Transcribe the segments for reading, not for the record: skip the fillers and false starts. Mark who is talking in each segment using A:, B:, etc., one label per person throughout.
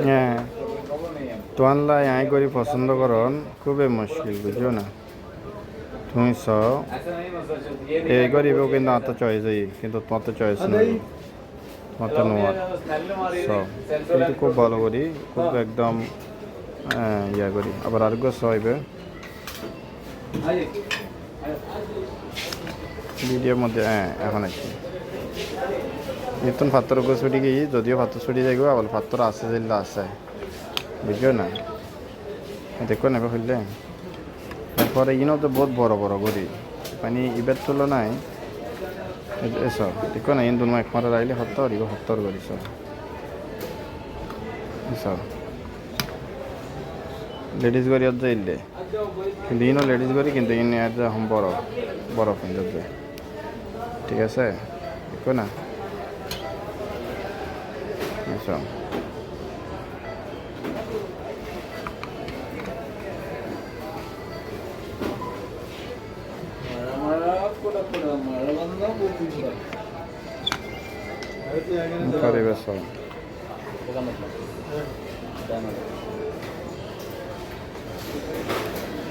A: হ্যাঁ তোমার আয় করি পছন্দ করন খুবই মুশকিল বুঝছো না তুমি এই গরিব কিন্তু আত্ম চয়েস কিন্তু তোমার তো চয়েস নেই তোমার তো নোয়ার কিন্তু খুব ভালো করি খুব একদম ইয়া করি আবার আরোগ্য সইবে ভিডিওর মধ্যে এখন আছে নতুন পাত্র ছুটি গিয়ে যদিও পাত্র ছুটি যাইব আবার পাত্র আছে যেগুলো আছে বুঝছো না দেখো না ফেললে তারপরে ইনও তো বহুত বড় বড় গড়ি মানে ইবের তুলনায় এসব দেখো না ইন দুনো একমাত্র রাইলে হত্তর করি সব এসব লেডিস গড়ি অত যাইলে কিন্তু ইনও লেডিস গড়ি কিন্তু ইন একদম বড় বড় কিন্তু ঠিক আছে দেখো না এসব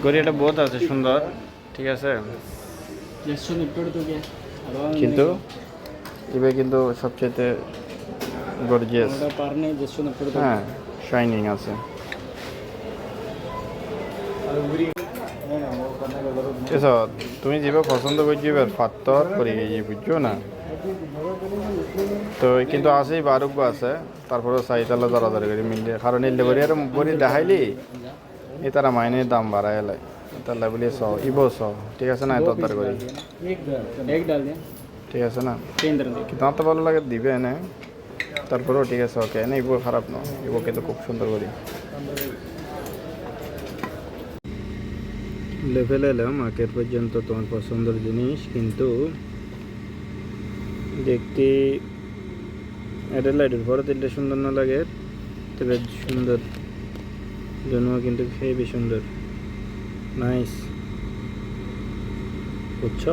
A: গড়িয়াটা বহুত আছে সুন্দর ঠিক আছে কিন্তু এবার কিন্তু সবচেয়ে গর্জিয়াস হ্যাঁ শাইনিং আছে তুমি যেভাবে পছন্দ করছি এবার পাত্তর করে গিয়ে বুঝছো না তো কিন্তু আছেই বারোগ্য আছে তারপরে চাইতালে দরাদরি করে মিলিয়ে কারণ এলে বড়ি আর বড়ি দেখাইলি এই তারা মাইনের দাম বাড়াই এলাই তাহলে বলি ইবো ঠিক আছে না দরদার করি ঠিক আছে না কিন্তু আমার তো ভালো লাগে দিবে এনে তারপরেও ঠিক আছে ওকে এনে ইবো খারাপ নয় ইবো কিন্তু খুব সুন্দর করি লেভেল এলাম আখের পর্যন্ত তোমার পছন্দের জিনিস কিন্তু দেখতে এটা লাইটের পরে দিলে সুন্দর না লাগে তবে সুন্দর জন্য কিন্তু হেবি সুন্দর নাইস বুঝছো